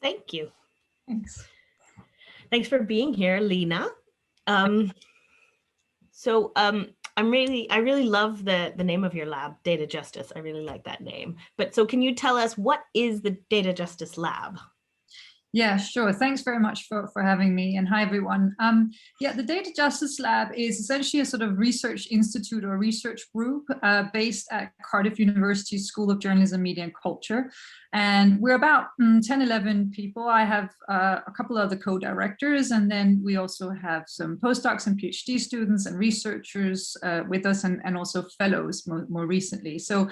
Thank you. Thanks. Thanks for being here, Lina. I really love the name of your lab, Data Justice. I really like that name. But so can you tell us, what is the Data Justice Lab? Yeah, sure. Thanks very much for having me, and hi everyone. Yeah, the Data Justice Lab is essentially a sort of research institute or research group based at Cardiff University School of Journalism, Media and Culture. And we're about 10, 11 people. I have a couple of other co-directors, and then we also have some postdocs and PhD students and researchers with us, and also fellows more recently. So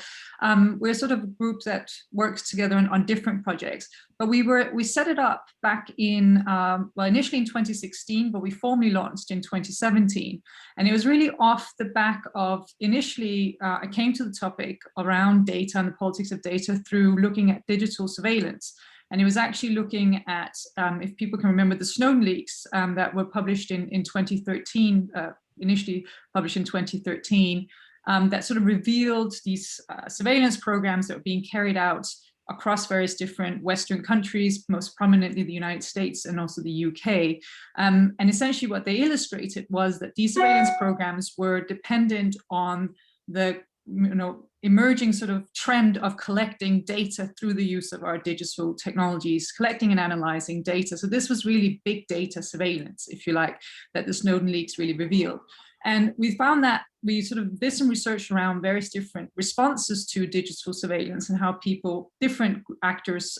we're sort of a group that works together on different projects. But we set it up back in, well, initially in 2016, but we formally launched in 2017. And it was really off the back of, initially, I came to the topic around data and the politics of data through looking at digital surveillance. And it was actually looking at, if people can remember, the Snowden leaks that were published in 2013, initially published in 2013, that sort of revealed these surveillance programs that were being carried out across various different Western countries, most prominently the United States and also the UK. And essentially what they illustrated was that these surveillance programs were dependent on the emerging sort of trend of collecting data through the use of our digital technologies, collecting and analyzing data. So this was really big data surveillance, if you like, that the Snowden leaks really revealed. And we found that we sort of did some research around various different responses to digital surveillance and how people, different actors,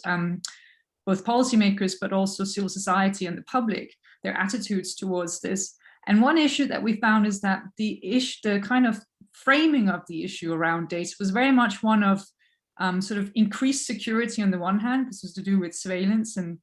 both policymakers, but also civil society and the public, their attitudes towards this. And one issue that we found is that the kind of framing of the issue around data was very much one of sort of increased security on the one hand. This was to do with surveillance and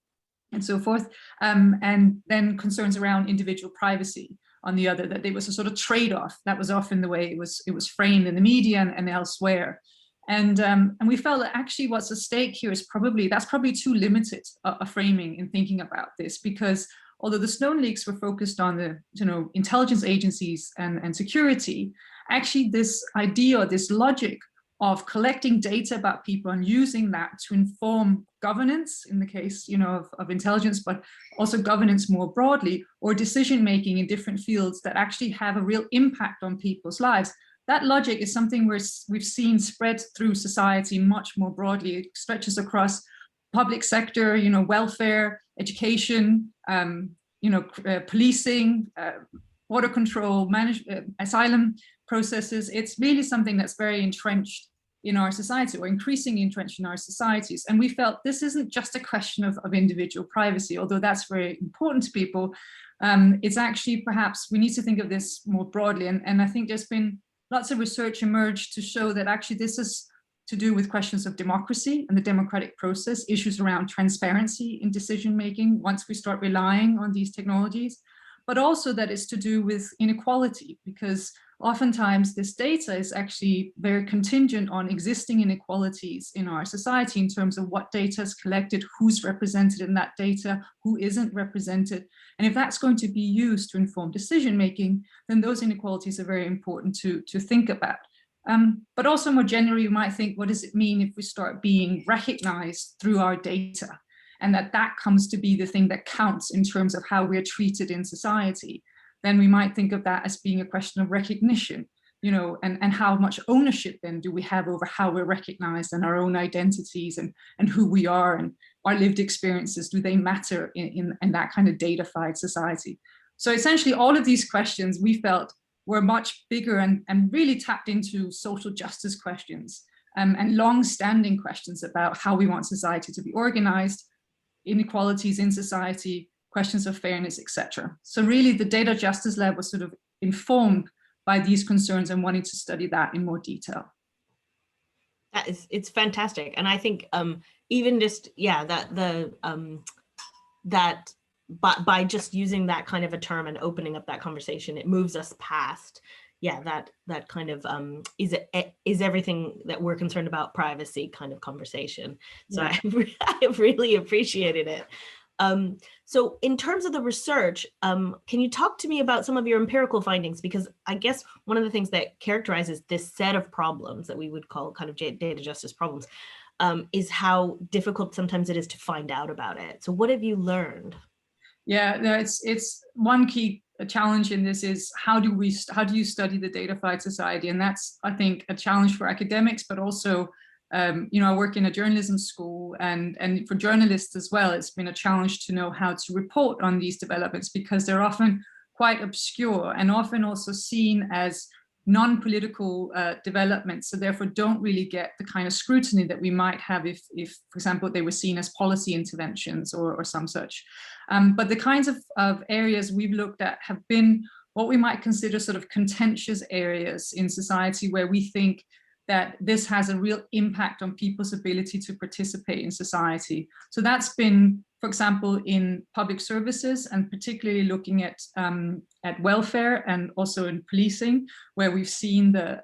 so forth, and then concerns around individual privacy on the other, that it was a sort of trade-off. That was often the way it was framed in the media and elsewhere. And we felt that actually what's at stake here is that's probably too limited a framing in thinking about this, because although the Snowden leaks were focused on the intelligence agencies and security, actually this idea or this logic of collecting data about people and using that to inform governance in the case of intelligence, but also governance more broadly, or decision making in different fields that actually have a real impact on people's lives. That logic is something we've seen spread through society much more broadly. It stretches across public sector, welfare, education, policing, border control, asylum processes. It's really something that's very entrenched in our society, or increasingly entrenched in our societies. And we felt this isn't just a question of individual privacy, although that's very important to people. It's actually, perhaps we need to think of this more broadly. And I think there's been lots of research emerged to show that actually this is to do with questions of democracy and the democratic process, issues around transparency in decision making once we start relying on these technologies, but also that it's to do with inequality, because oftentimes this data is actually very contingent on existing inequalities in our society in terms of what data is collected, who's represented in that data, who isn't represented. And if that's going to be used to inform decision making, then those inequalities are very important to think about. But also more generally, you might think, what does it mean if we start being recognized through our data? And that comes to be the thing that counts in terms of how we're treated in society. Then we might think of that as being a question of recognition, and how much ownership then do we have over how we're recognized and our own identities and who we are and our lived experiences, do they matter in that kind of datafied society? So essentially all of these questions we felt were much bigger and really tapped into social justice questions and long-standing questions about how we want society to be organized, inequalities in society, questions of fairness, etc. So really the Data Justice Lab was sort of informed by these concerns and wanting to study that in more detail. It's fantastic. And I think even just, by just using that kind of a term and opening up that conversation, it moves us past, that kind of is everything that we're concerned about privacy kind of conversation. So yeah. I really appreciated it. So in terms of the research, can you talk to me about some of your empirical findings? Because I guess one of the things that characterizes this set of problems that we would call kind of data justice problems is how difficult sometimes it is to find out about it. So what have you learned? Yeah, no, it's one key challenge in this is how do you study the Datafied Society? And that's, I think, a challenge for academics, but also, I work in a journalism school, and for journalists as well, it's been a challenge to know how to report on these developments, because they're often quite obscure and often also seen as non-political developments, so therefore don't really get the kind of scrutiny that we might have if for example, they were seen as policy interventions or some such. But the kinds of areas we've looked at have been what we might consider sort of contentious areas in society, where we think that this has a real impact on people's ability to participate in society. So that's been, for example, in public services, and particularly looking at welfare and also in policing, where we've seen the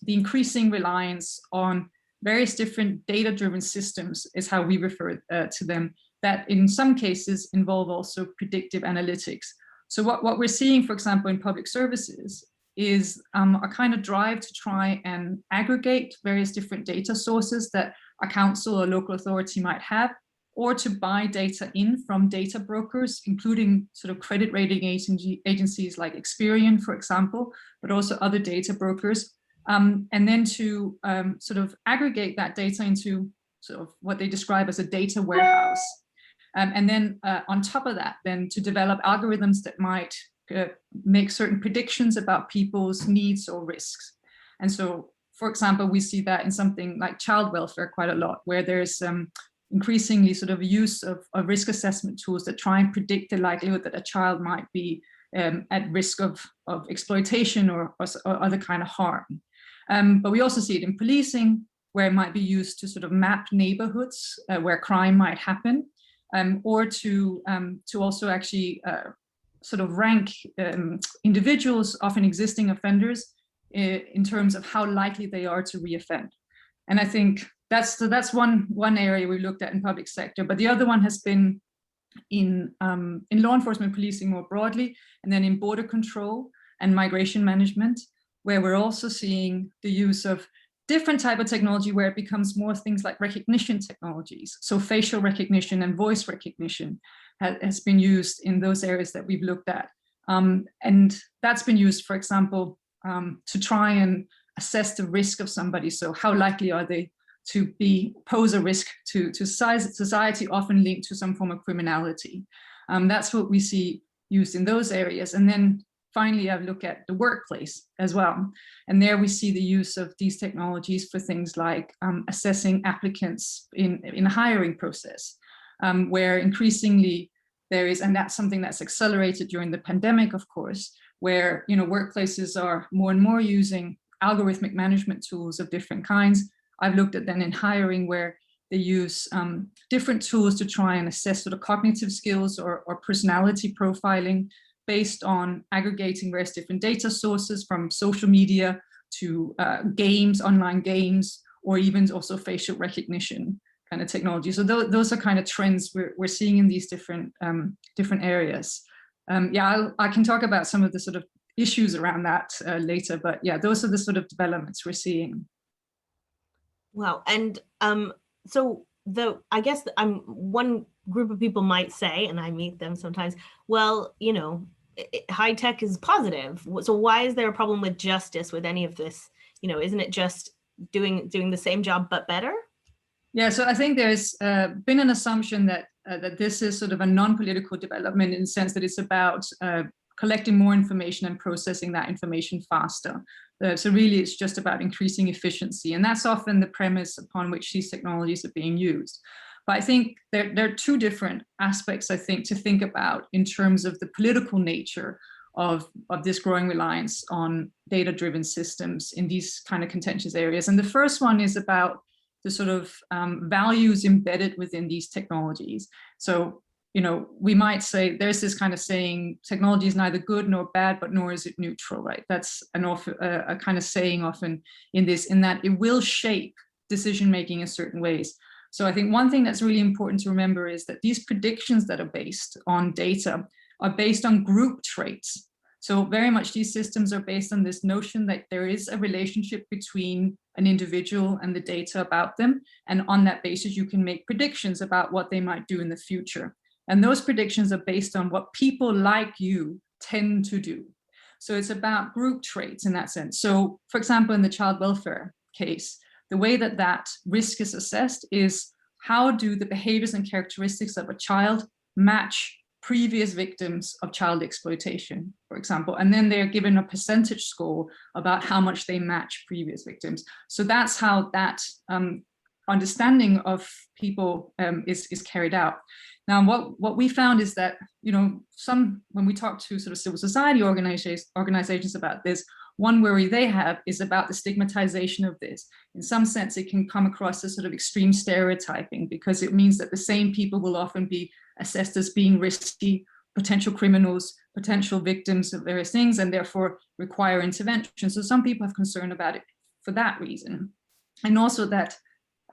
increasing reliance on various different data-driven systems, is how we refer to them, that in some cases involve also predictive analytics. So what we're seeing, for example, in public services is a kind of drive to try and aggregate various different data sources that a council or local authority might have, or to buy data in from data brokers, including sort of credit rating agencies like Experian, for example, but also other data brokers, and then to sort of aggregate that data into sort of what they describe as a data warehouse. And then on top of that, then to develop algorithms that might make certain predictions about people's needs or risks. And so, for example, we see that in something like child welfare quite a lot, where there's increasingly sort of use of risk assessment tools that try and predict the likelihood that a child might be at risk of exploitation or other kind of harm. But we also see it in policing, where it might be used to sort of map neighborhoods where crime might happen, or to also actually sort of rank individuals, often existing offenders, in terms of how likely they are to reoffend. And I think that's one area we looked at in public sector, but the other one has been in law enforcement policing more broadly, and then in border control and migration management, where we're also seeing the use of different type of technology, where it becomes more things like recognition technologies. So facial recognition and voice recognition has been used in those areas that we've looked at. And that's been used, for example, to try and assess the risk of somebody. So how likely are they to pose a risk to society, often linked to some form of criminality. That's what we see used in those areas. And then finally, I've looked at the workplace as well. And there we see the use of these technologies for things like assessing applicants in a hiring process, where increasingly there is, and that's something that's accelerated during the pandemic, of course, where workplaces are more and more using algorithmic management tools of different kinds. I've looked at then in hiring, where they use different tools to try and assess sort of cognitive skills or personality profiling, based on aggregating various different data sources, from social media to games, online games, or even also facial recognition kind of technology. So those are kind of trends we're seeing in these different areas. Yeah, I can talk about some of the sort of issues around that later, but yeah, those are the sort of developments we're seeing. Wow. And so I guess one group of people might say, and I meet them sometimes, well, high tech is positive. So why is there a problem with justice with any of this? Isn't it just doing the same job but better? Yeah, so I think there's been an assumption that this is sort of a non-political development, in the sense that it's about collecting more information and processing that information faster. So really, it's just about increasing efficiency. And that's often the premise upon which these technologies are being used. But I think there are two different aspects, I think, to think about in terms of the political nature of this growing reliance on data-driven systems in these kind of contentious areas. And the first one is about the sort of values embedded within these technologies. So, we might say, there's this kind of saying, technology is neither good nor bad, but nor is it neutral, right? That's a kind of saying often in that it will shape decision-making in certain ways. So I think one thing that's really important to remember is that these predictions that are based on data are based on group traits. So very much these systems are based on this notion that there is a relationship between an individual and the data about them. And on that basis, you can make predictions about what they might do in the future. And those predictions are based on what people like you tend to do. So it's about group traits in that sense. So for example, in the child welfare case, the way that that risk is assessed is how do the behaviors and characteristics of a child match previous victims of child exploitation, for example, and then they're given a percentage score about how much they match previous victims. So that's how that understanding of people is carried out. Now, what we found is that, when we talk to sort of civil society organizations about this, one worry they have is about the stigmatization of this. In some sense, it can come across as sort of extreme stereotyping, because it means that the same people will often be assessed as being risky, potential criminals, potential victims of various things, and therefore require intervention. So some people have concern about it for that reason. And also that,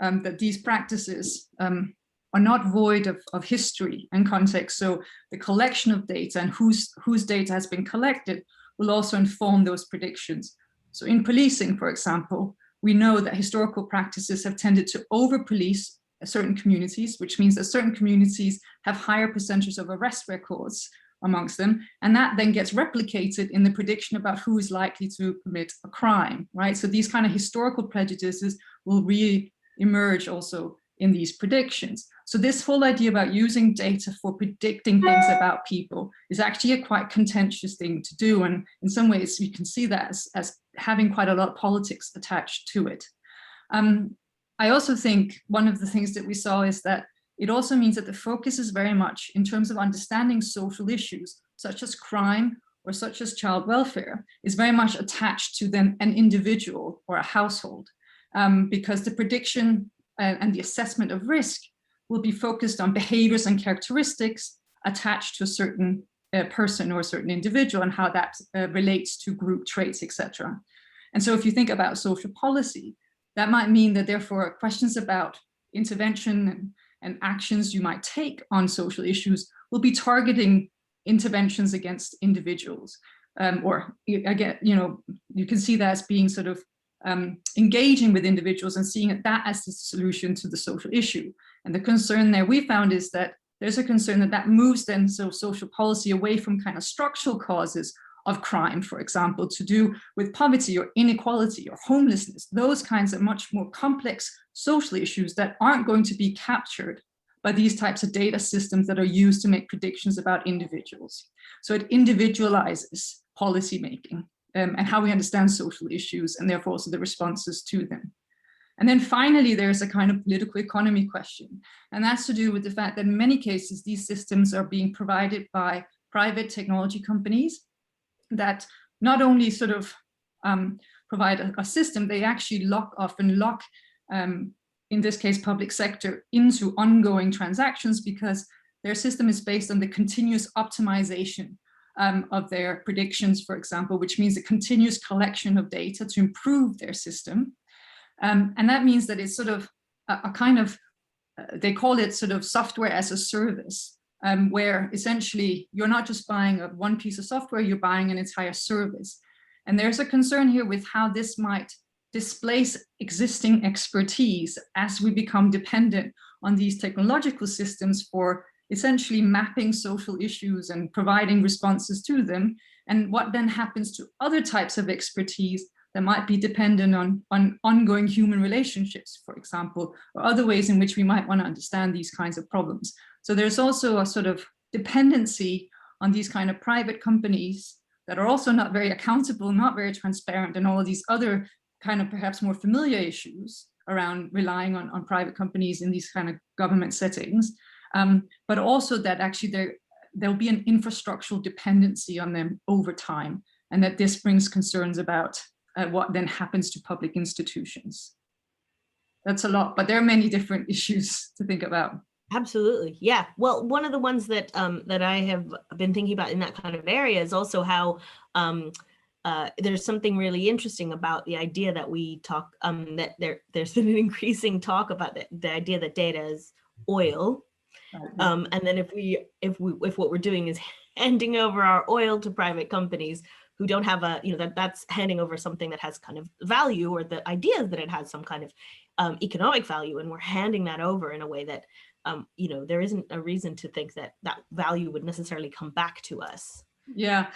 that these practices are not void of history and context. So the collection of data and whose data has been collected will also inform those predictions. So in policing, for example, we know that historical practices have tended to over-police certain communities, which means that certain communities have higher percentages of arrest records amongst them, and that then gets replicated in the prediction about who is likely to commit a crime, right? So these kind of historical prejudices will re-emerge also in these predictions. So this whole idea about using data for predicting things about people is actually a quite contentious thing to do. And in some ways, you can see that as having quite a lot of politics attached to it. I also think one of the things that we saw is that it also means that the focus is very much in terms of understanding social issues, such as crime or such as child welfare, is very much attached to then an individual or a household, because the prediction and the assessment of risk will be focused on behaviors and characteristics attached to a certain person or a certain individual and how that relates to group traits, etc. And so if you think about social policy, that might mean that therefore questions about intervention and actions you might take on social issues will be targeting interventions against individuals. Or again, you can see that as being sort of engaging with individuals and seeing that as the solution to the social issue. And the concern there we found is that there's a concern that that moves then social policy away from kind of structural causes of crime, for example, to do with poverty or inequality or homelessness, those kinds of much more complex social issues that aren't going to be captured by these types of data systems that are used to make predictions about individuals. So it individualizes policymaking and how we understand social issues, and therefore also the responses to them. And then finally, there's a kind of political economy question. And that's to do with the fact that in many cases, these systems are being provided by private technology companies that not only sort of provide a system, they actually often lock, in this case, public sector into ongoing transactions, because their system is based on the continuous optimization of their predictions, for example, which means a continuous collection of data to improve their system. And that means that it's sort of a kind of, they call it sort of software as a service, where essentially you're not just buying one piece of software, you're buying an entire service. And there's a concern here with how this might displace existing expertise as we become dependent on these technological systems for essentially mapping social issues and providing responses to them. And what then happens to other types of expertise that might be dependent on ongoing human relationships, for example, or other ways in which we might want to understand these kinds of problems. So there's also a sort of dependency on these kind of private companies that are also not very accountable, not very transparent, and all of these other kind of perhaps more familiar issues around relying on private companies in these kind of government settings. But also that actually there'll be an infrastructural dependency on them over time, and that this brings concerns about what then happens to public institutions. That's a lot, but there are many different issues to think about. Absolutely, yeah. Well, one of the ones that that I have been thinking about in that kind of area is also how there's something really interesting about the idea that we talk, that there's been an increasing talk about the idea that data is oil. And then if what we're doing is handing over our oil to private companies who don't have a, that's handing over something that has kind of value, or the idea is that it has some kind of economic value, and we're handing that over in a way that, there isn't a reason to think that that value would necessarily come back to us. Yeah,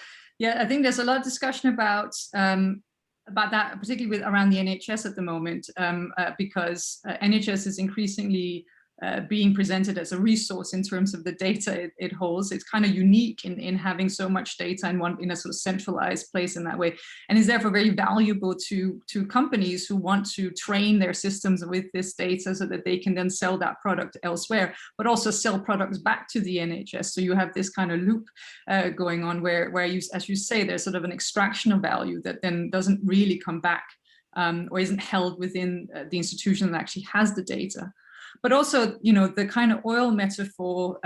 I think there's a lot of discussion about that, particularly around the NHS at the moment, because NHS is increasingly being presented as a resource in terms of the data it holds. It's kind of unique in having so much data in a sort of centralized place in that way, and is therefore very valuable to companies who want to train their systems with this data so that they can then sell that product elsewhere, but also sell products back to the NHS. So you have this kind of loop going on where you, as you say, there's sort of an extraction of value that then doesn't really come back, or isn't held within the institution that actually has the data. But also, the kind of oil metaphor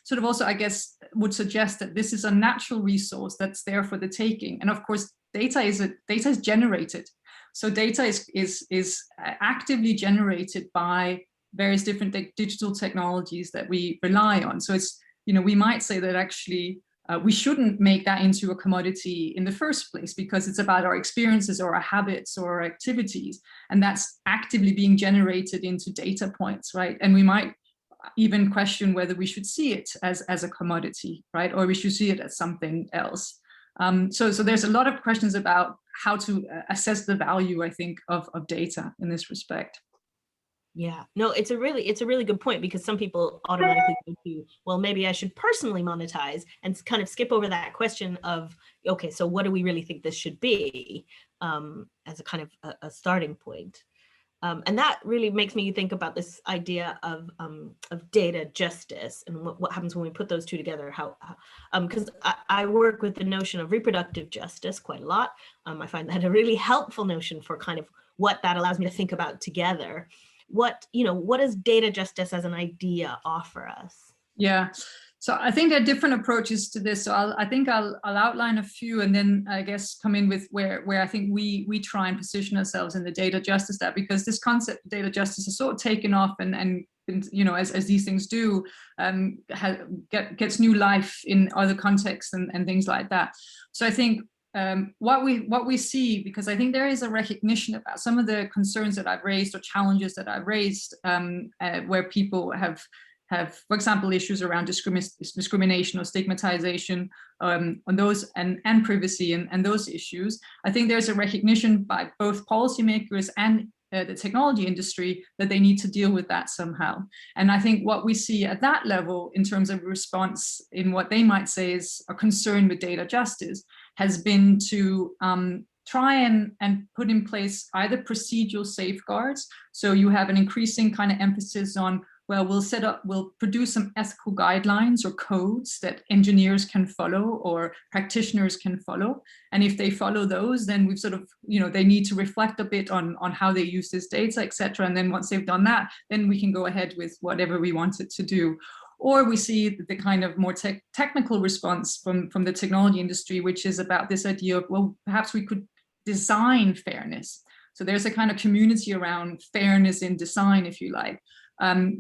sort of also, I guess, would suggest that this is a natural resource that's there for the taking. And of course, data is generated. So data is actively generated by various different digital technologies that we rely on. So it's, we might say that actually we shouldn't make that into a commodity in the first place, because it's about our experiences or our habits or our activities, and that's actively being generated into data points, right? And we might even question whether we should see it as a commodity, right? Or we should see it as something else. So there's a lot of questions about how to assess the value, I think, of data in this respect. Yeah, no, it's a really good point, because some people automatically go to, well, maybe I should personally monetize, and kind of skip over that question of, okay, so what do we really think this should be, as a kind of a starting point. And that really makes me think about this idea of data justice, and what happens when we put those two together. Because I work with the notion of reproductive justice quite a lot. I find that a really helpful notion for kind of what that allows me to think about together. What does data justice as an idea offer us? Yeah, so I think there are different approaches to this. So I'll outline a few, and then I guess come in with where I think we try and position ourselves in the data justice lab, because this concept of data justice is sort of taken off and as these things do, gets new life in other contexts and things like that. So I think what we see, because I think there is a recognition about some of the concerns that I've raised or challenges that I've raised, where people have, for example, issues around discrimination or stigmatization, on those and privacy and those issues. I think there's a recognition by both policymakers and the technology industry that they need to deal with that somehow. And I think what we see at that level in terms of response in what they might say is a concern with data justice has been to try and put in place either procedural safeguards. So you have an increasing kind of emphasis on, well, we'll produce some ethical guidelines or codes that engineers can follow or practitioners can follow. And if they follow those, then we've sort of, they need to reflect a bit on how they use this data, et cetera. And then once they've done that, then we can go ahead with whatever we want it to do. Or we see the kind of more technical response from the technology industry, which is about this idea of, well, perhaps we could design fairness. So there's a kind of community around fairness in design, if you like,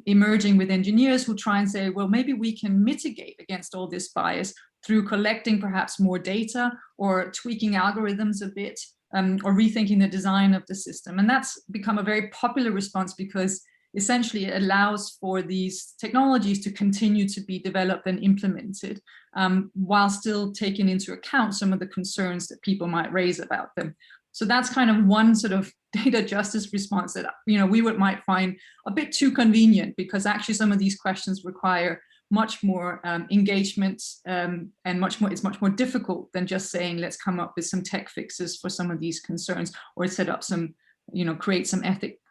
emerging with engineers who try and say, well, maybe we can mitigate against all this bias through collecting perhaps more data or tweaking algorithms a bit, or rethinking the design of the system. And that's become a very popular response, because essentially it allows for these technologies to continue to be developed and implemented, while still taking into account some of the concerns that people might raise about them. So that's kind of one sort of data justice response that we might find a bit too convenient, because actually some of these questions require much more engagement, and it's much more difficult than just saying, let's come up with some tech fixes for some of these concerns, or set up some, create some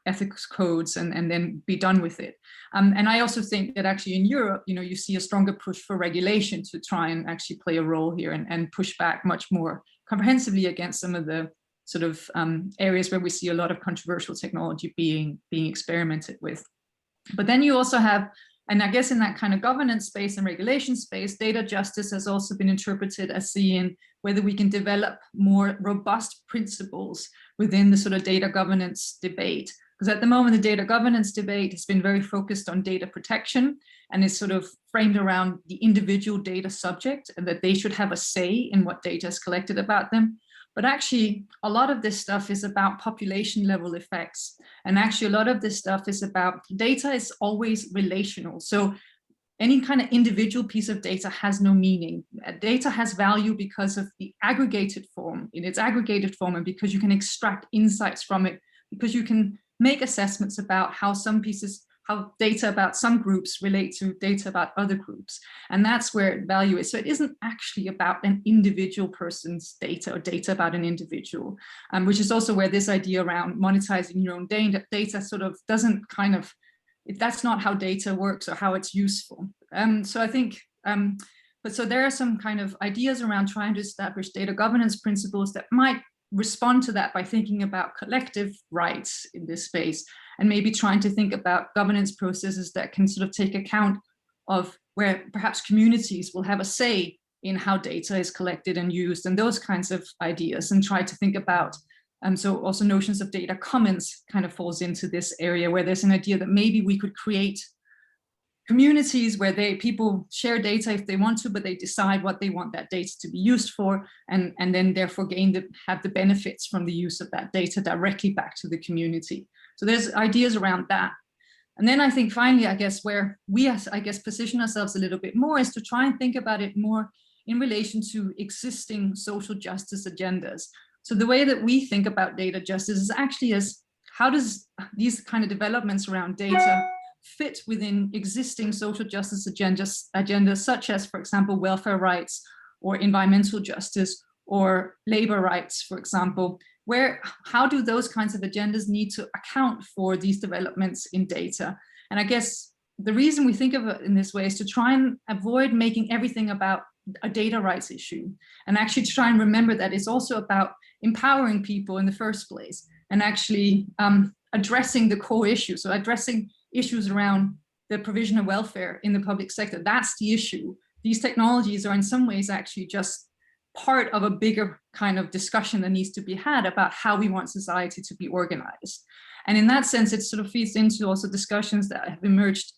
ethics codes and then be done with it. And I also think that actually in Europe, you see a stronger push for regulation to try and actually play a role here and push back much more comprehensively against some of the sort of areas where we see a lot of controversial technology being experimented with. But then you also have, and I guess in that kind of governance space and regulation space, data justice has also been interpreted as seeing whether we can develop more robust principles within the sort of data governance debate, Because at the moment, the data governance debate has been very focused on data protection and is sort of framed around the individual data subject and that they should have a say in what data is collected about them. But actually, a lot of this stuff is about population level effects. And actually, a lot of this stuff is about data is always relational. So any kind of individual piece of data has no meaning. Data has value because of the aggregated form, in its aggregated form, and because you can extract insights from it, because you can make assessments about how some pieces, how data about some groups relate to data about other groups. And that's where value is. So it isn't actually about an individual person's data or data about an individual, which is also where this idea around monetizing your own data sort of doesn't kind of, that's not how data works or how it's useful. So I think, but so there are some kind of ideas around trying to establish data governance principles that might respond to that by thinking about collective rights in this space, and maybe trying to think about governance processes that can sort of take account of where perhaps communities will have a say in how data is collected and used, and those kinds of ideas, and try to think about, so also notions of data commons kind of falls into this area where there's an idea that maybe we could create communities where people share data if they want to, but they decide what they want that data to be used for, and then therefore have the benefits from the use of that data directly back to the community. So there's ideas around that. And then I think finally, I guess where we, I guess, position ourselves a little bit more is to try and think about it more in relation to existing social justice agendas. So the way that we think about data justice is actually as, how does these kind of developments around data fit within existing social justice agendas, such as, for example, welfare rights or environmental justice or labor rights, for example, how do those kinds of agendas need to account for these developments in data? And I guess the reason we think of it in this way is to try and avoid making everything about a data rights issue, and actually to try and remember that it's also about empowering people in the first place, and actually addressing the core issues. So addressing issues around the provision of welfare in the public sector, that's the issue. These technologies are in some ways actually just part of a bigger kind of discussion that needs to be had about how we want society to be organized. And in that sense, it sort of feeds into also discussions that have emerged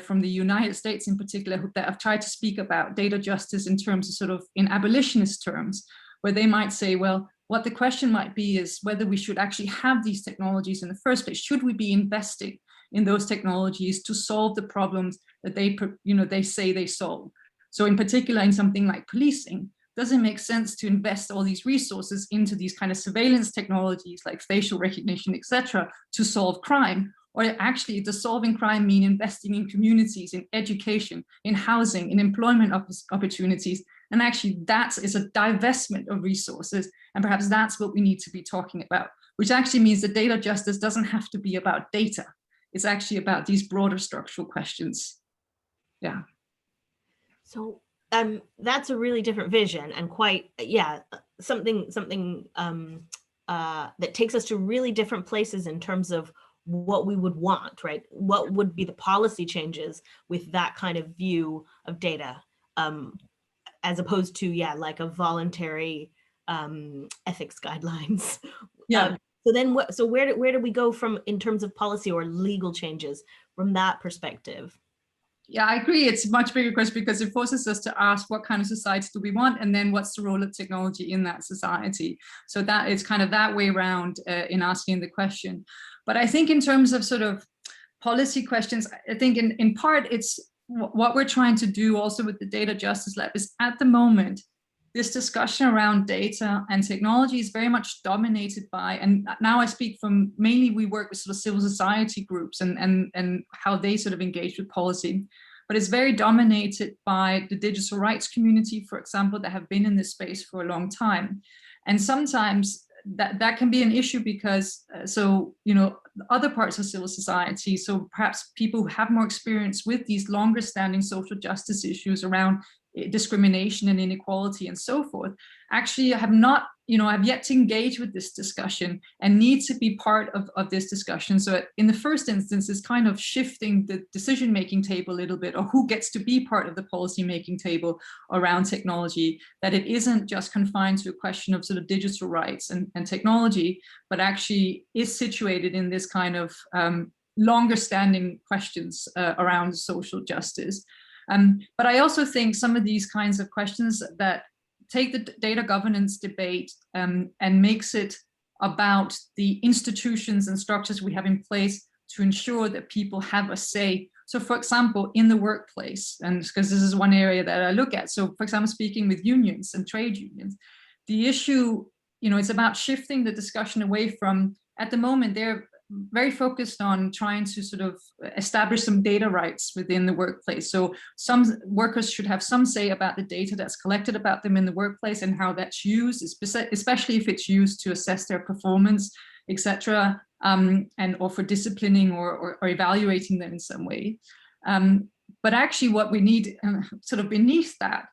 from the United States in particular, that have tried to speak about data justice in terms of sort of in abolitionist terms, where they might say, well, what the question might be is whether we should actually have these technologies in the first place. Should we be investing in those technologies to solve the problems that they say they solve? So in particular, in something like policing, does it make sense to invest all these resources into these kind of surveillance technologies like facial recognition, etc., to solve crime? Or actually, does solving crime mean investing in communities, in education, in housing, in employment opportunities? And actually, that is a divestment of resources. And perhaps that's what we need to be talking about, which actually means that data justice doesn't have to be about data. It's actually about these broader structural questions. Yeah. So that's a really different vision, and quite, yeah, something that takes us to really different places in terms of what we would want, right? What would be the policy changes with that kind of view of data, as opposed to, yeah, like a voluntary ethics guidelines. Yeah. So then, where do we go from in terms of policy or legal changes from that perspective? Yeah, I agree. It's a much bigger question because it forces us to ask what kind of society do we want, and then what's the role of technology in that society. So that is kind of that way around in asking the question. But I think in terms of sort of policy questions, I think in part it's what we're trying to do also with the Data Justice Lab is at the moment, this discussion around data and technology is very much dominated by, and now I speak from mainly we work with sort of civil society groups and how they sort of engage with policy, but it's very dominated by the digital rights community, for example, that have been in this space for a long time. And sometimes that can be an issue because, other parts of civil society, so perhaps people who have more experience with these longer standing social justice issues around discrimination and inequality and so forth, actually have not have yet to engage with this discussion and need to be part of this discussion. So in the first instance, it's kind of shifting the decision-making table a little bit, or who gets to be part of the policy-making table around technology, that it isn't just confined to a question of sort of digital rights and technology, but actually is situated in this kind of longer standing questions around social justice. But I also think some of these kinds of questions that take the data governance debate and makes it about the institutions and structures we have in place to ensure that people have a say. So for example, in the workplace, and because this is one area that I look at. So for example, speaking with unions and trade unions, the issue, it's about shifting the discussion away from, at the moment, they're very focused on trying to sort of establish some data rights within the workplace. So some workers should have some say about the data that's collected about them in the workplace and how that's used, especially if it's used to assess their performance, etc., and or for disciplining or evaluating them in some way. But actually what we need sort of beneath that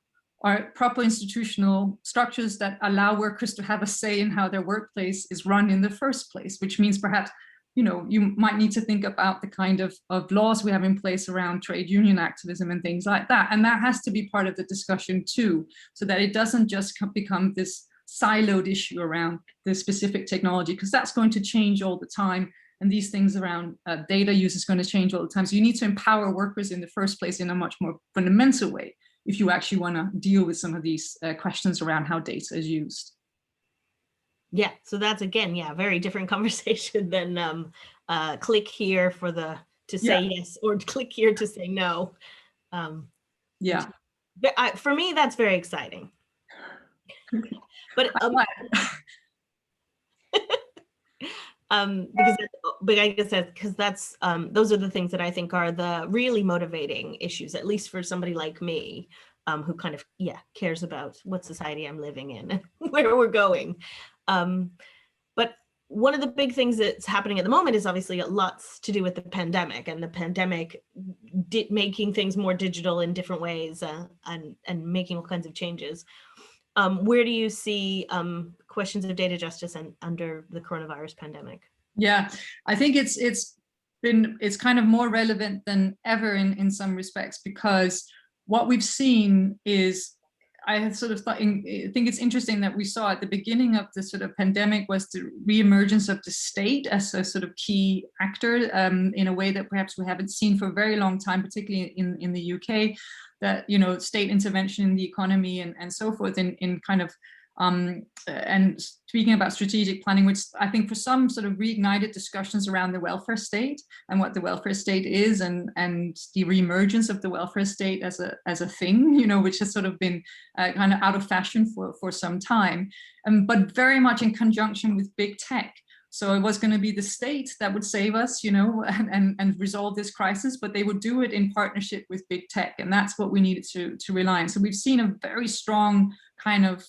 are proper institutional structures that allow workers to have a say in how their workplace is run in the first place, which means perhaps you might need to think about the kind of laws we have in place around trade union activism and things like that. And that has to be part of the discussion too, so that it doesn't just become this siloed issue around the specific technology, because that's going to change all the time. And these things around data use is going to change all the time. So you need to empower workers in the first place in a much more fundamental way if you actually want to deal with some of these questions around how data is used. Yeah, so that's, again, yeah, very different conversation than click here to say yes, or click here to say no. Yeah. For me, that's very exciting. But but I guess because that's those are the things that I think are the really motivating issues, at least for somebody like me, who kind of cares about what society I'm living in and where we're going. But one of the big things that's happening at the moment is obviously lots to do with the pandemic, and the pandemic making things more digital in different ways, and making all kinds of changes. Where do you see questions of data justice under the coronavirus pandemic? Yeah, I think it's kind of more relevant than ever in some respects, because what we've seen is, I have sort of think it's interesting that we saw at the beginning of the sort of pandemic was the reemergence of the state as a sort of key actor in a way that perhaps we haven't seen for a very long time, particularly in the UK, that, state intervention in the economy and so forth in kind of, and speaking about strategic planning, which I think for some sort of reignited discussions around the welfare state and what the welfare state is, and the reemergence of the welfare state as a thing, which has sort of been kind of out of fashion for some time, but very much in conjunction with big tech. So it was going to be the state that would save us, and resolve this crisis, but they would do it in partnership with big tech. And that's what we needed to rely on. So we've seen a very strong kind of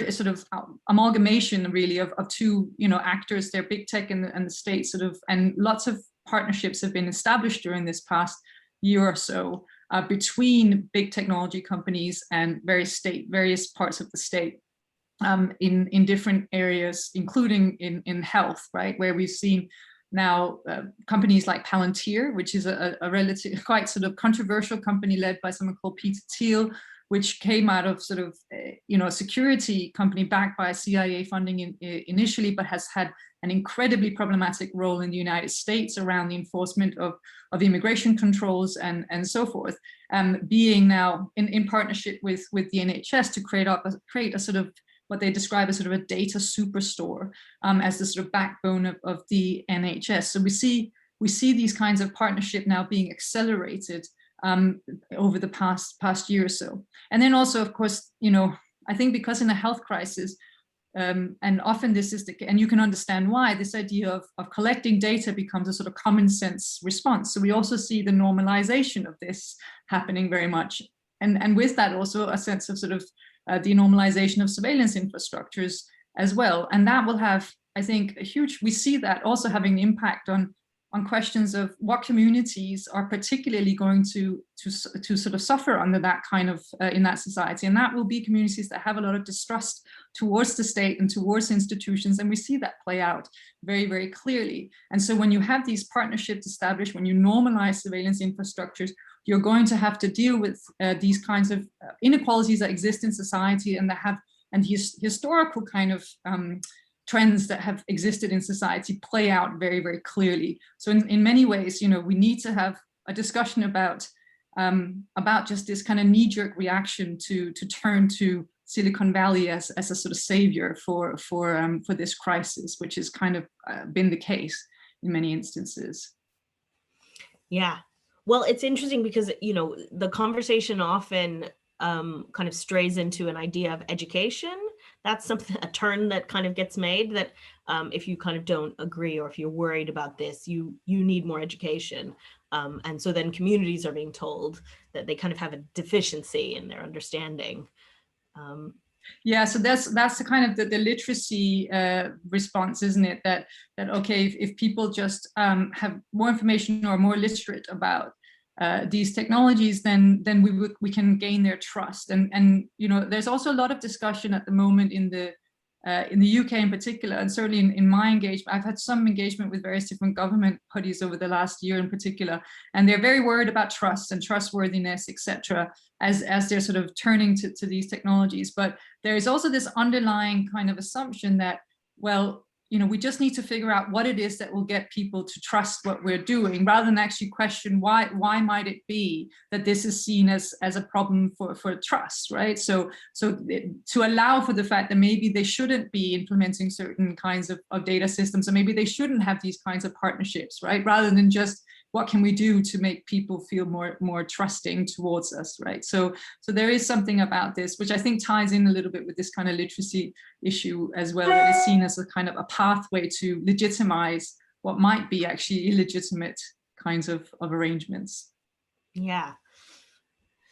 sort of amalgamation really of two, actors, they're big tech and the state sort of, and lots of partnerships have been established during this past year or so between big technology companies and various parts of the state. In different areas, including in health, right, where we've seen now companies like Palantir, which is a relative, quite sort of controversial company led by someone called Peter Thiel, which came out of sort of, a security company backed by CIA funding initially, but has had an incredibly problematic role in the United States around the enforcement of immigration controls and so forth, being now in partnership with the NHS to create a sort of what they describe as sort of a data superstore as the sort of backbone of the NHS. So we see these kinds of partnership now being accelerated over the past year or so. And then also, of course, I think because in a health crisis, and often this is and you can understand why, this idea of collecting data becomes a sort of common sense response. So we also see the normalization of this happening very much. And with that also a sense of sort of the normalization of surveillance infrastructures as well. And that will have, I think, we see that also having an impact on on questions of what communities are particularly going to sort of suffer under that kind of in that society, and that will be communities that have a lot of distrust towards the state and towards institutions, and we see that play out very, very clearly. And so when you have these partnerships established, when you normalize surveillance infrastructures, you're going to have to deal with these kinds of inequalities that exist in society and that have historical kind of trends that have existed in society play out very, very clearly. So in many ways, we need to have a discussion about just this kind of knee-jerk reaction to turn to Silicon Valley as a sort of savior for this crisis, which has kind of been the case in many instances. Yeah, well, it's interesting because the conversation often kind of strays into an idea of education. That's something, a turn that kind of gets made, that if you kind of don't agree or if you're worried about this, you need more education. And so then communities are being told that they kind of have a deficiency in their understanding. Yeah, so that's the kind of the literacy response, isn't it? That okay, if people just have more information or are more literate about these technologies, then we can gain their trust. And there's also a lot of discussion at the moment in the UK in particular, and certainly in my engagement. I've had some engagement with various different government bodies over the last year in particular, and they're very worried about trust and trustworthiness, etc., as they're sort of turning to these technologies. But there is also this underlying kind of assumption that, well, we just need to figure out what it is that will get people to trust what we're doing, rather than actually question why might it be that this is seen as a problem for trust, right? So to allow for the fact that maybe they shouldn't be implementing certain kinds of data systems, or maybe they shouldn't have these kinds of partnerships, right? Rather than just what can we do to make people feel more trusting towards us, right? So there is something about this, which I think ties in a little bit with this kind of literacy issue as well, that is seen as a kind of a pathway to legitimize what might be actually illegitimate kinds of arrangements. Yeah.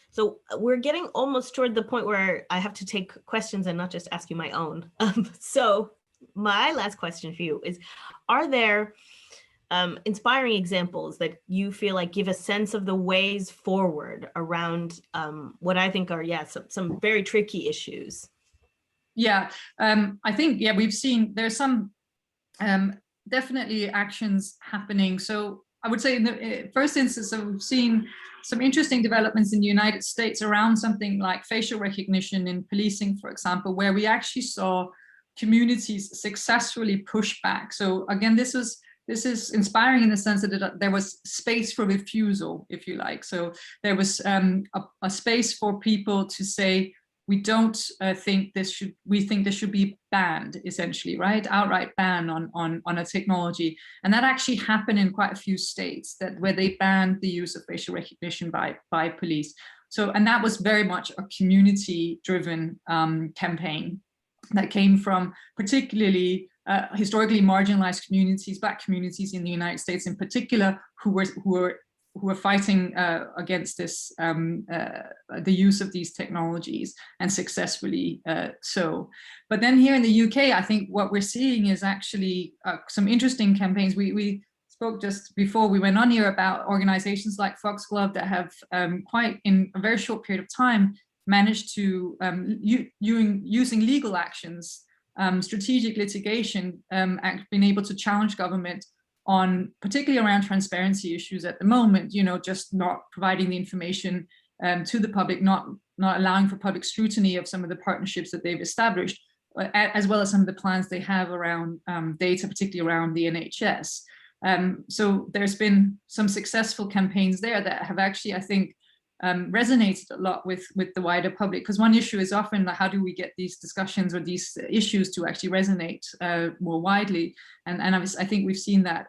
So we're getting almost toward the point where I have to take questions and not just ask you my own. So my last question for you is, are there inspiring examples that you feel like give a sense of the ways forward around what I think are, some very tricky issues? Yeah, I think, we've seen there's some definitely actions happening. So I would say in the first instance, we've seen some interesting developments in the United States around something like facial recognition in policing, for example, where we actually saw communities successfully push back. So again, this is inspiring in the sense that there was space for refusal, if you like. So there was a space for people to say, we don't think we think this should be banned, essentially, right? Outright ban on a technology. And that actually happened in quite a few states where they banned the use of facial recognition by police. So, and that was very much a community-driven campaign that came from particularly historically marginalized communities, Black communities in the United States in particular, who were fighting against this, the use of these technologies, and successfully so. But then here in the UK, I think what we're seeing is actually some interesting campaigns. We spoke just before we went on here about organizations like Foxglove that have quite in a very short period of time managed to, using legal actions, strategic litigation, been able to challenge government on particularly around transparency issues at the moment, just not providing the information to the public, not allowing for public scrutiny of some of the partnerships that they've established, as well as some of the plans they have around data, particularly around the NHS. So there's been some successful campaigns there that have actually, I think, resonated a lot with the wider public, because one issue is often like, how do we get these discussions or these issues to actually resonate more widely? And I think we've seen that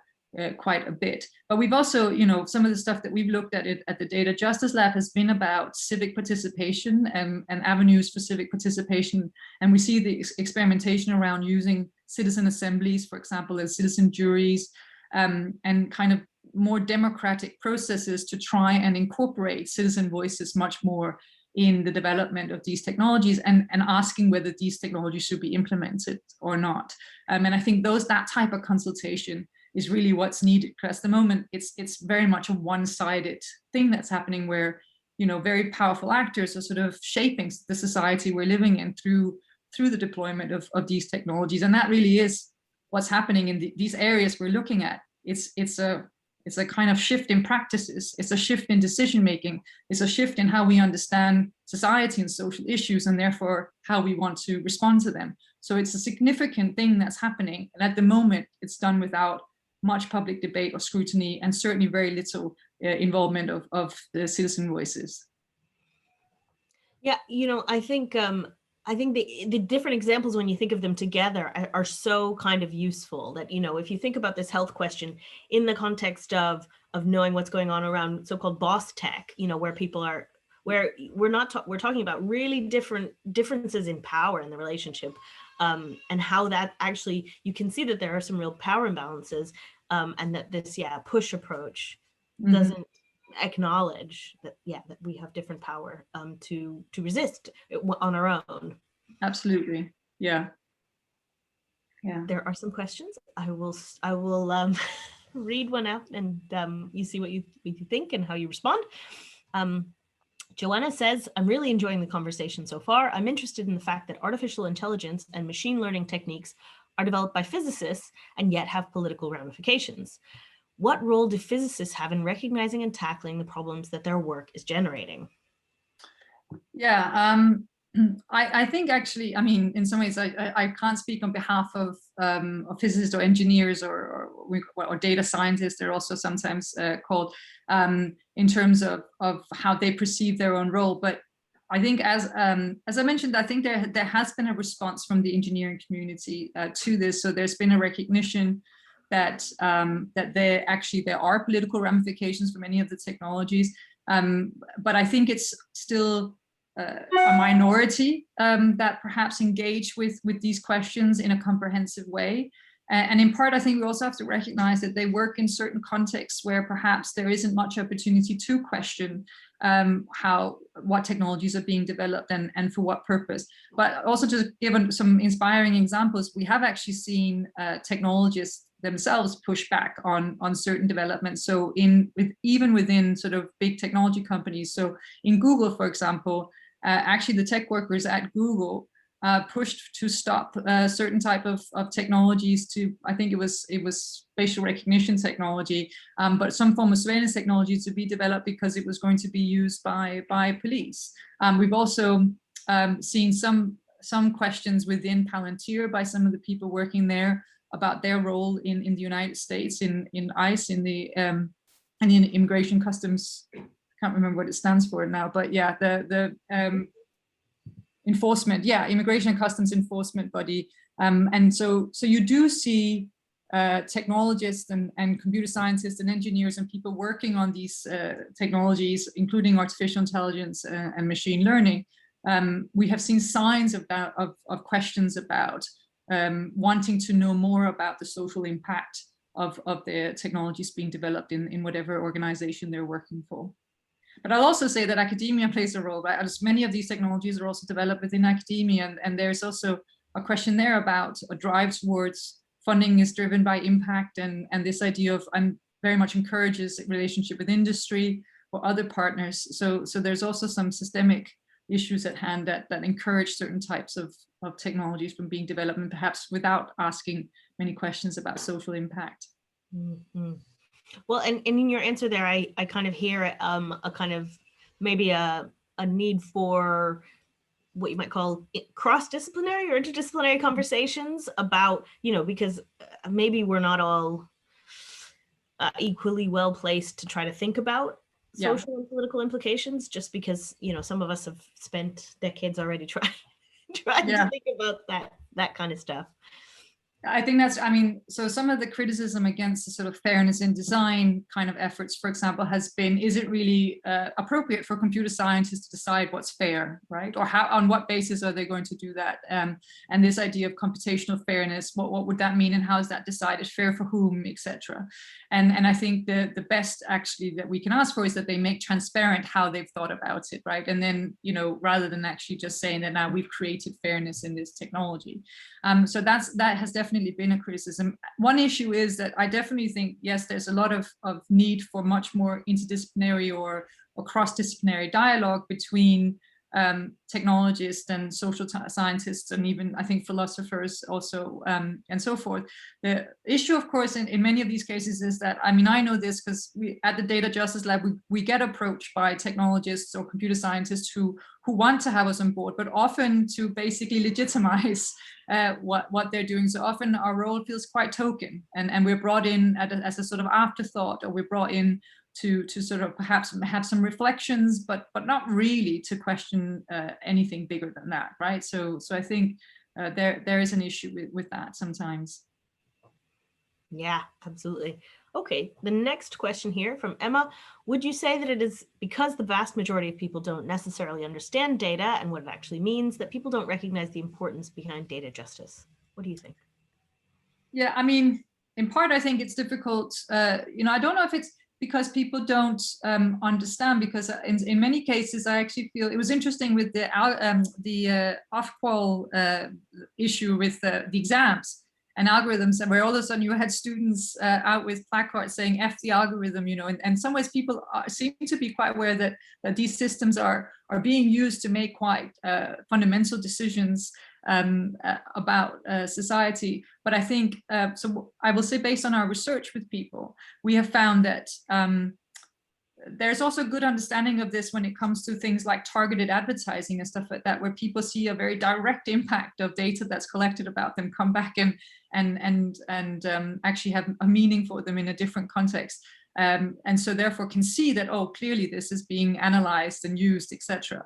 quite a bit. But we've also, some of the stuff that we've looked at at the Data Justice Lab has been about civic participation and avenues for civic participation. And we see the experimentation around using citizen assemblies, for example, as citizen juries, and kind of more democratic processes to try and incorporate citizen voices much more in the development of these technologies, and asking whether these technologies should be implemented or not. And I think that type of consultation is really what's needed. Because at the moment, it's very much a one-sided thing that's happening where, you know, very powerful actors are sort of shaping the society we're living in through the deployment of these technologies. And that really is what's happening in these areas we're looking at. It's a kind of shift in practices. It's a shift in decision making. It's a shift in how we understand society and social issues, and therefore how we want to respond to them. So it's a significant thing that's happening. And at the moment, it's done without much public debate or scrutiny, and certainly very little involvement of the citizen voices. Yeah, you know, I think the different examples, when you think of them together, are so kind of useful that, you know, if you think about this health question in the context of knowing what's going on around so-called boss tech, you know, where people are, where we're talking about really differences in power in the relationship, and how that actually, you can see that there are some real power imbalances, and that this push approach doesn't acknowledge that that we have different power to resist it on our own. Absolutely. Yeah. There are some questions. I will read one out, and you see what you think and how you respond. Joanna says, I'm really enjoying the conversation so far. I'm interested in the fact that artificial intelligence and machine learning techniques are developed by physicists and yet have political ramifications. What role do physicists have in recognizing and tackling the problems that their work is generating? Yeah, I think actually, I mean, in some ways, I can't speak on behalf of physicists or engineers or data scientists. They're also sometimes called, in terms of how they perceive their own role. But I think, as I mentioned, I think there has been a response from the engineering community to this. So there's been a recognition that there are political ramifications for many of the technologies, but I think it's still a minority that perhaps engage with these questions in a comprehensive way. And in part, I think we also have to recognize that they work in certain contexts where perhaps there isn't much opportunity to question what technologies are being developed and for what purpose. But also, to give some inspiring examples, we have actually seen technologists themselves push back on certain developments. So even within sort of big technology companies. So in Google, for example, actually the tech workers at Google pushed to stop certain type of technologies to, I think it was facial recognition technology, but some form of surveillance technology to be developed because it was going to be used by police. We've also seen some questions within Palantir by some of the people working there about their role in the United States in ICE, in the Immigration Customs. Can't remember what it stands for now, but yeah, the enforcement, Immigration and Customs Enforcement body. And so you do see technologists and computer scientists and engineers and people working on these technologies, including artificial intelligence and machine learning. We have seen signs of questions about wanting to know more about the social impact of the technologies being developed in whatever organization they're working for. But I'll also say that academia plays a role, right? As many of these technologies are also developed within academia, and there's also a question there about a drive towards funding is driven by impact, and this idea of very much encourages relationship with industry or other partners. So there's also some systemic issues at hand that encourage certain types of technologies from being developed, and perhaps without asking many questions about social impact. Mm-hmm. Well, and in your answer there, I kind of hear a kind of maybe a need for what you might call cross-disciplinary or interdisciplinary conversations about, you know, because maybe we're not all equally well placed to try to think about social and political implications, just because, you know, some of us have spent decades already trying to think about that kind of stuff. I think that's, I mean, so some of the criticism against the sort of fairness in design kind of efforts, for example, has been, is it really appropriate for computer scientists to decide what's fair, right? Or how, on what basis are they going to do that? And this idea of computational fairness, what would that mean, and how is that decided, fair for whom, etc. And I think the best actually that we can ask for is that they make transparent how they've thought about it, right? And then, you know, rather than actually just saying that now we've created fairness in this technology. So that has definitely definitely been a criticism. One issue is that I definitely think, yes, there's a lot of need for much more interdisciplinary or cross-disciplinary dialogue between technologists and social scientists, and even I think philosophers also, and so forth. The issue, of course, in many of these cases is that, I mean, I know this because we at the Data Justice Lab, we get approached by technologists or computer scientists who want to have us on board, but often to basically legitimize what they're doing. So often our role feels quite token, and we're brought in as a sort of afterthought, or we're brought in to sort of perhaps have some reflections, but not really to question anything bigger than that, right? So I think there is an issue with that sometimes. Yeah, absolutely. Okay, the next question here from Emma. Would you say that it is because the vast majority of people don't necessarily understand data and what it actually means that people don't recognize the importance behind data justice? What do you think? Yeah, I mean, in part, I think it's difficult. You know, I don't know if it's because people don't understand, because in many cases, I actually feel it was interesting with the off-qual issue with the exams and algorithms, and where all of a sudden you had students out with placards saying F the algorithm, you know, and in some ways people seem to be quite aware that these systems are being used to make quite fundamental decisions about society. But I think, so I will say, based on our research with people, we have found that there's also good understanding of this when it comes to things like targeted advertising and stuff like that, where people see a very direct impact of data that's collected about them come back and actually have a meaning for them in a different context. And so therefore can see that, oh, clearly this is being analyzed and used, etc.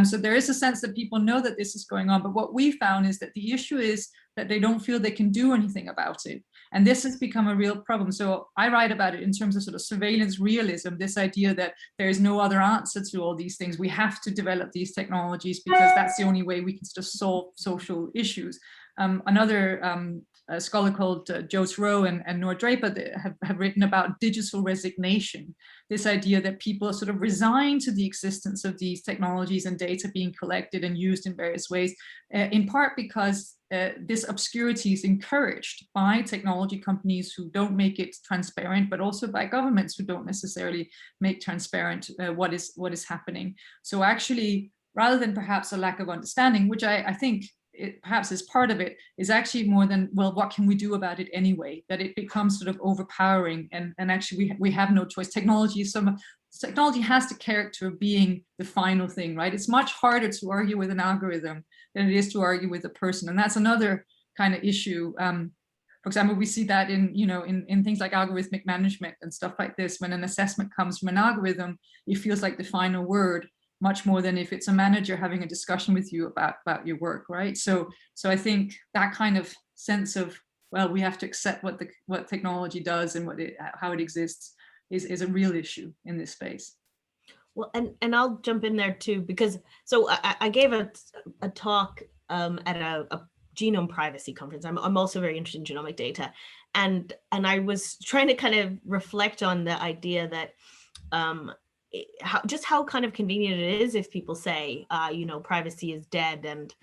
So there is a sense that people know that this is going on, but what we found is that the issue is that they don't feel they can do anything about it. And this has become a real problem. So I write about it in terms of sort of surveillance realism, this idea that there is no other answer to all these things. We have to develop these technologies because that's the only way we can sort of solve social issues. Another a scholar called Jose Rowe and Noor Draper have written about digital resignation, this idea that people are sort of resigned to the existence of these technologies and data being collected and used in various ways, in part because this obscurity is encouraged by technology companies who don't make it transparent, but also by governments who don't necessarily make transparent what is happening. So actually, rather than perhaps a lack of understanding, which I think it perhaps is part of it, is actually more than, well, what can we do about it anyway? That it becomes sort of overpowering, and actually we have no choice. Technology has the character of being the final thing, right? It's much harder to argue with an algorithm than it is to argue with a person, and that's another kind of issue. For example, we see that in things like algorithmic management and stuff like this. When an assessment comes from an algorithm, it feels like the final word, much more than if it's a manager having a discussion with you about your work, right? So I think that kind of sense of, well, we have to accept what technology does and how it exists is a real issue in this space. Well, and I'll jump in there too, because so I gave a talk at a genome privacy conference. I'm also very interested in genomic data, and I was trying to kind of reflect on the idea that how kind of convenient it is if people say, privacy is dead and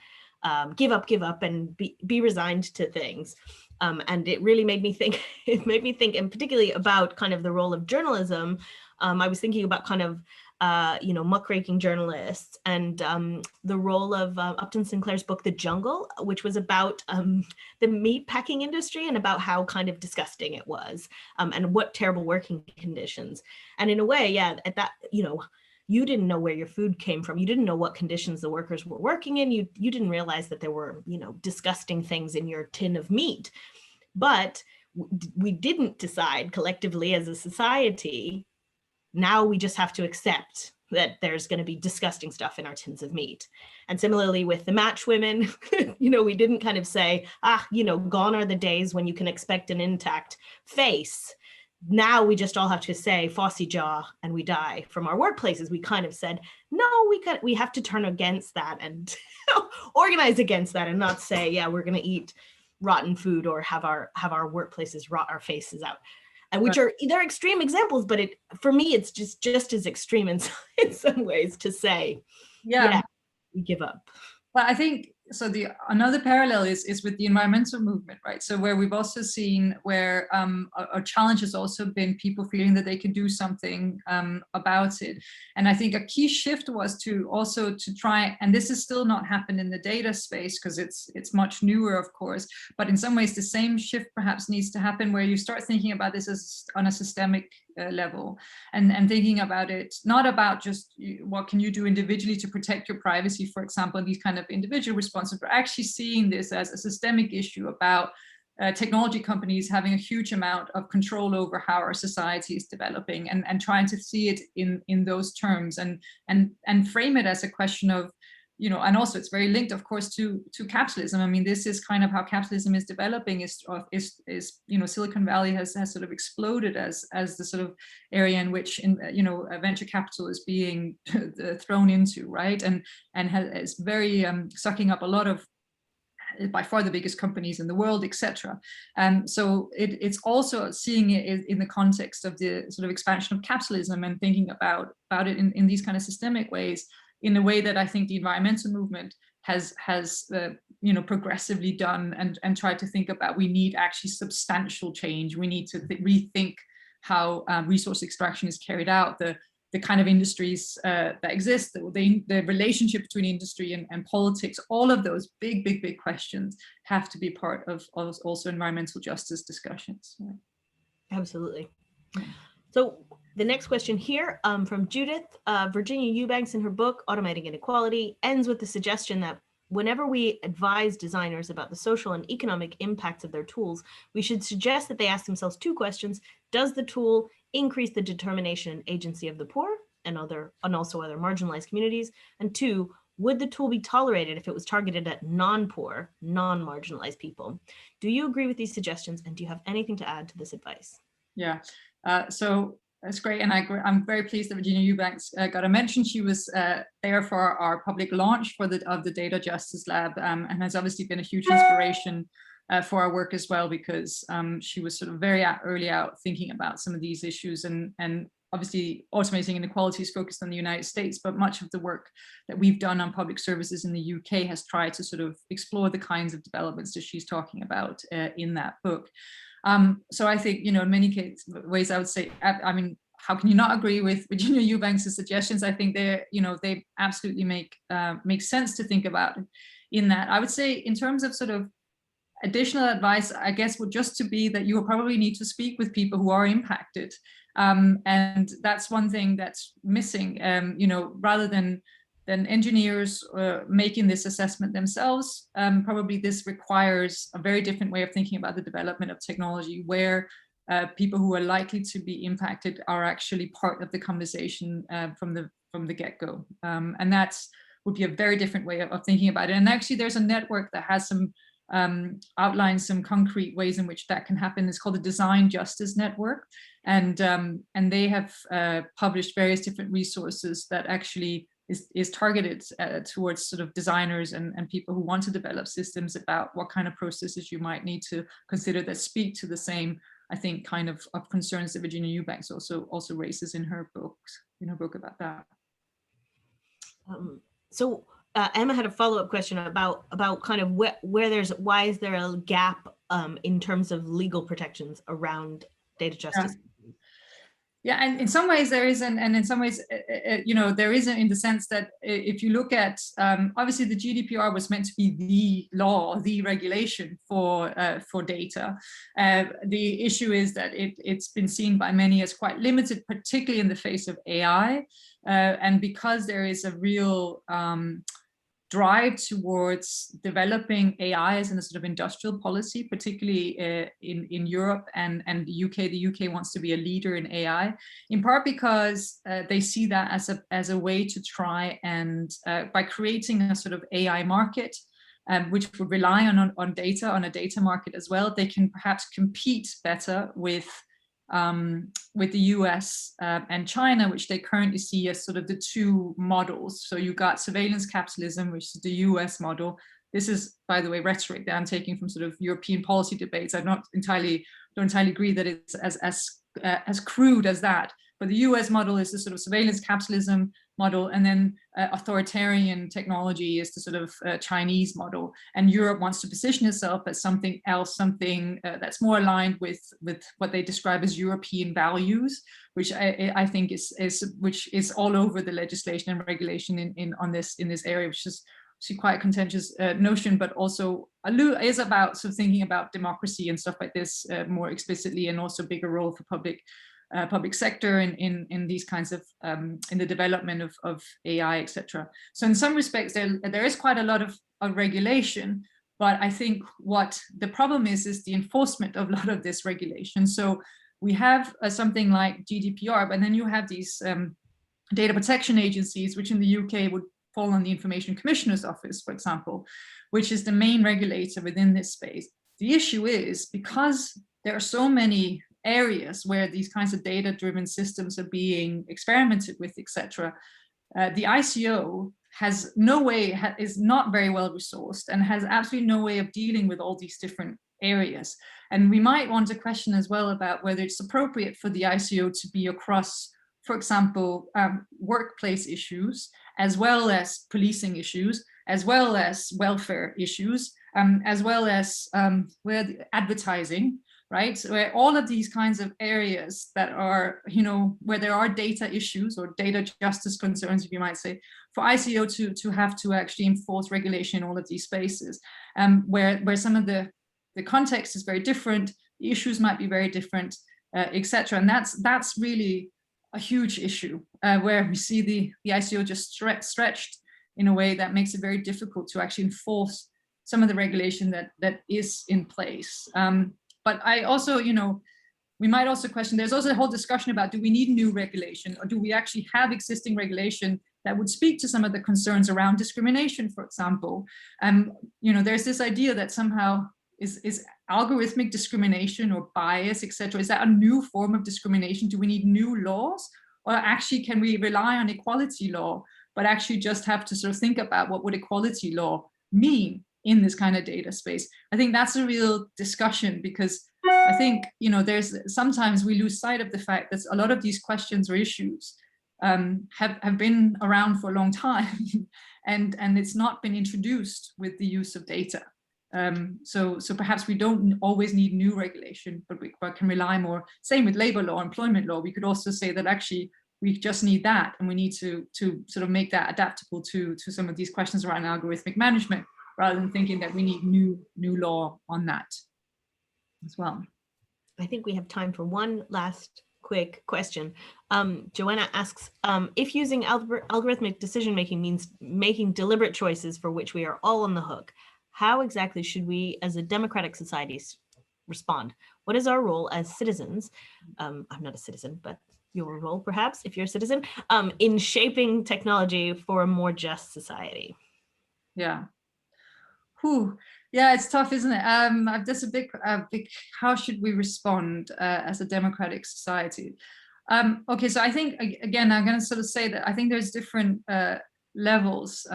give up and be resigned to things. And it really made me think, and particularly about kind of the role of journalism. I was thinking about kind of, muckraking journalists and the role of Upton Sinclair's book, The Jungle, which was about the meat packing industry and about how kind of disgusting it was and what terrible working conditions. And in a way, yeah, at that, you didn't know where your food came from. You didn't know what conditions the workers were working in. You didn't realize that there were, disgusting things in your tin of meat. But we didn't decide collectively as a society. Now we just have to accept that there's going to be disgusting stuff in our tins of meat. And similarly with the match women, we didn't kind of say, gone are the days when you can expect an intact face. Now we just all have to say Fossey jaw and we die from our workplaces. We kind of said, no, we have to turn against that and organize against that and not say, yeah, we're going to eat rotten food or have our workplaces rot our faces out. And which they're extreme examples, but for me, it's just as extreme in some ways to say, yeah, we give up. But I think another parallel is with the environmental movement, right? So where we've also seen where a challenge has also been people feeling that they can do something about it. And I think a key shift was to try, and this has still not happened in the data space because it's much newer, of course, but in some ways the same shift perhaps needs to happen where you start thinking about this as on a systemic level and thinking about it, not about just what can you do individually to protect your privacy, for example, these kind of individual responses, but actually seeing this as a systemic issue about technology companies having a huge amount of control over how our society is developing and trying to see it in those terms and frame it as a question of, you know, and also it's very linked, of course, to capitalism. I mean, this is kind of how capitalism is developing. Is you know, Silicon Valley has sort of exploded as the sort of area in which venture capital is being thrown into, right? And is very sucking up a lot of, by far the biggest companies in the world, etc. So it's also seeing it in the context of the sort of expansion of capitalism and thinking about it in these kind of systemic ways, in a way that I think the environmental movement has progressively done and tried to think about. We need actually substantial change. We need to rethink how resource extraction is carried out, the kind of industries that exist, the relationship between industry and politics. All of those big questions have to be part of also environmental justice discussions. Absolutely. So the next question here from Judith, Virginia Eubanks in her book, Automating Inequality, ends with the suggestion that whenever we advise designers about the social and economic impacts of their tools, we should suggest that they ask themselves two questions. Does the tool increase the determination and agency of the poor and also other marginalized communities? And two, would the tool be tolerated if it was targeted at non-poor, non-marginalized people? Do you agree with these suggestions, and do you have anything to add to this advice? Yeah, so that's great, and I'm very pleased that Virginia Eubanks got a mention. She was there for our public launch of the Data Justice Lab, and has obviously been a huge inspiration for our work as well, because she was sort of very early out thinking about some of these issues, and obviously automating inequality is focused on the United States, but much of the work that we've done on public services in the UK has tried to sort of explore the kinds of developments that she's talking about in that book. So I think, in many ways, I would say, I mean, how can you not agree with Virginia Eubanks' suggestions? I think they absolutely make sense to think about in that. I would say in terms of sort of additional advice, I guess, would just to be that you will probably need to speak with people who are impacted. And that's one thing that's missing, rather than engineers making this assessment themselves. Probably this requires a very different way of thinking about the development of technology, where people who are likely to be impacted are actually part of the conversation from the get-go. And that's would be a very different way of thinking about it. And actually there's a network that has some outlines some concrete ways in which that can happen. It's called the Design Justice Network. And they have published various different resources that actually is targeted towards sort of designers and people who want to develop systems about what kind of processes you might need to consider that speak to the same, I think, kind of concerns that Virginia Eubanks also raises in her book about that. So Emma had a follow-up question about kind of why is there a gap in terms of legal protections around data justice? Yeah, and in some ways there isn't, and in some ways, there isn't, in the sense that if you look at, obviously the GDPR was meant to be the law, the regulation for data. The issue is that it's been seen by many as quite limited, particularly in the face of AI, and because there is a real drive towards developing AI as a sort of industrial policy, particularly in Europe and the UK. The UK wants to be a leader in AI, in part because they see that as a way to try and, by creating a sort of AI market, which would rely on data, on a data market as well, they can perhaps compete better with the US and China, which they currently see as sort of the two models. So you got surveillance capitalism, which is the US model. This is, by the way, rhetoric that I'm taking from sort of European policy debates. I don't entirely agree that it's as crude as that. But the US model is the sort of surveillance capitalism, model, and then authoritarian technology is the sort of Chinese model. And Europe wants to position itself as something else, something that's more aligned with what they describe as European values, which I think is all over the legislation and regulation in this area, which is quite a contentious notion, but also is about sort of thinking about democracy and stuff like this more explicitly, and also bigger role for public sector in these kinds of in the development of AI, etc. So in some respects, there is quite a lot of regulation, but I think what the problem is the enforcement of a lot of this regulation. So we have something like GDPR, but then you have these data protection agencies, which in the UK would fall on the Information Commissioner's Office, for example, which is the main regulator within this space. The issue is, because there are so many areas where these kinds of data-driven systems are being experimented with, etc., the ICO has no way, is not very well resourced, and has absolutely no way of dealing with all these different areas. And we might want to question as well about whether it's appropriate for the ICO to be across, for example, workplace issues, as well as policing issues, as well as welfare issues, as well as advertising, right? So where all of these kinds of areas that are, where there are data issues or data justice concerns, if you might say, for ICO to have to actually enforce regulation in all of these spaces, where some of the context is very different, the issues might be very different, etc. And that's really a huge issue where we see the ICO just stretched in a way that makes it very difficult to actually enforce some of the regulation that is in place. But I also, we might also question, there's also a whole discussion about, do we need new regulation, or do we actually have existing regulation that would speak to some of the concerns around discrimination, for example? There's this idea that somehow is algorithmic discrimination or bias, etc., is that a new form of discrimination? Do we need new laws? Or actually, can we rely on equality law, but actually just have to sort of think about what would equality law mean in this kind of data space? I think that's a real discussion, because I think, there's sometimes we lose sight of the fact that a lot of these questions or issues have been around for a long time, and it's not been introduced with the use of data. So perhaps we don't always need new regulation, but we can rely more. Same with labor law, employment law. We could also say that actually we just need that, and we need to sort of make that adaptable to some of these questions around algorithmic management, rather than thinking that we need new law on that as well. I think we have time for one last quick question. Joanna asks, if using algorithmic decision-making means making deliberate choices for which we are all on the hook, how exactly should we as a democratic society respond? What is our role as citizens? I'm not a citizen, but your role perhaps, if you're a citizen, in shaping technology for a more just society? Yeah. Whew. Yeah, it's tough, isn't it? There's a big, how should we respond as a democratic society? Okay, so I think, again, I'm going to sort of say that I think there's different levels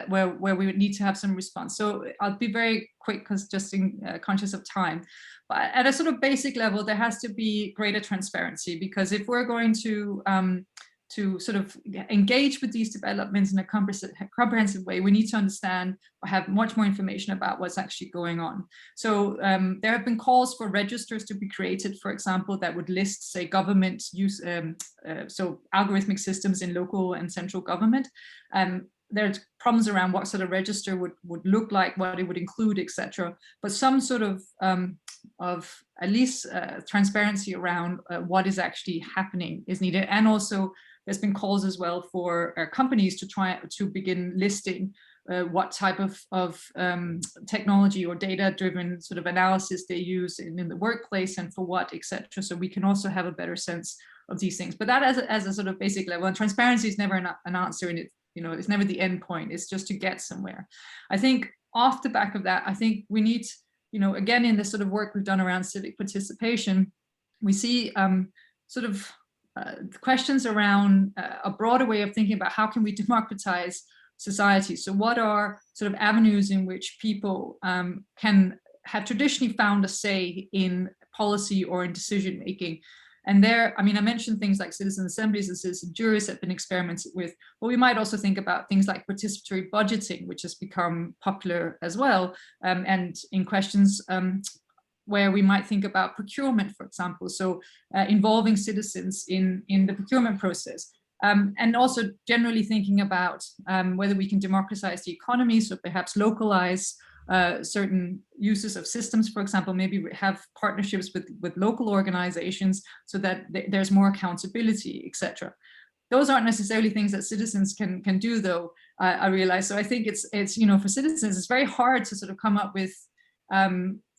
where we would need to have some response. So I'll be very quick, because just conscious of time. But at a sort of basic level, there has to be greater transparency, because if we're going to sort of engage with these developments in a comprehensive way, we need to understand or have much more information about what's actually going on. So there have been calls for registers to be created, for example, that would list, say, government use, so algorithmic systems in local and central government. There's problems around what sort of register would look like, what it would include, etc. But some sort of at least transparency around what is actually happening is needed. And also, there's been calls as well for companies to try to begin listing what type of technology or data-driven sort of analysis they use in the workplace, and for what, etc. So we can also have a better sense of these things. But that as a sort of basic level, and transparency is never an answer, and it's never the end point. It's just to get somewhere. I think off the back of that, I think we need, again, in the sort of work we've done around civic participation, we see sort of questions around a broader way of thinking about how can we democratize society. So what are sort of avenues in which people can have traditionally found a say in policy or in decision making? And there, I mean, I mentioned things like citizen assemblies and citizen juries have been experimented with, but we might also think about things like participatory budgeting, which has become popular as well, and in questions where we might think about procurement, for example, so involving citizens in the procurement process. And also generally thinking about whether we can democratize the economy, so perhaps localize certain uses of systems, for example, maybe have partnerships with local organizations so that there's more accountability, etc. Those aren't necessarily things that citizens can do, though, I realize. So I think it's you know, for citizens, it's very hard to sort of come up with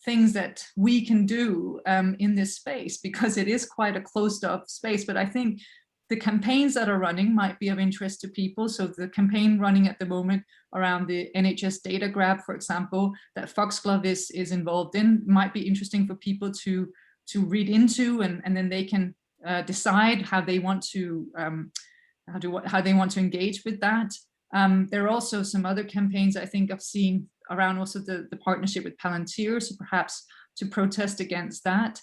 things that we can do in this space, because it is quite a closed off space. But I think the campaigns that are running might be of interest to people. So the campaign running at the moment around the NHS data grab, for example, that Foxglove is involved in, might be interesting for people to read into, and then they can decide how they want to engage with that. There are also some other campaigns I think I've seen around also the partnership with Palantir, so perhaps to protest against that.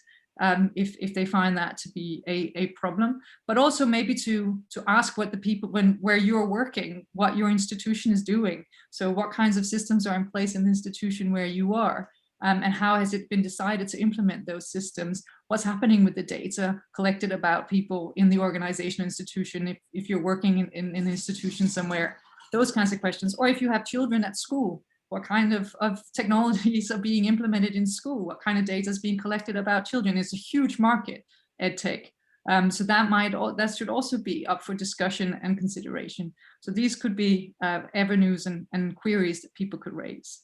If they find that to be a problem, but also maybe to ask what the people, where you're working, what your institution is doing. So what kinds of systems are in place in the institution where you are, and how has it been decided to implement those systems? What's happening with the data collected about people in the organization, institution, if you're working in an institution somewhere, those kinds of questions. Or if you have children at school, what kind of technologies are being implemented in school? What kind of data is being collected about children? It's a huge market, EdTech. So that should also be up for discussion and consideration. So these could be avenues and queries that people could raise.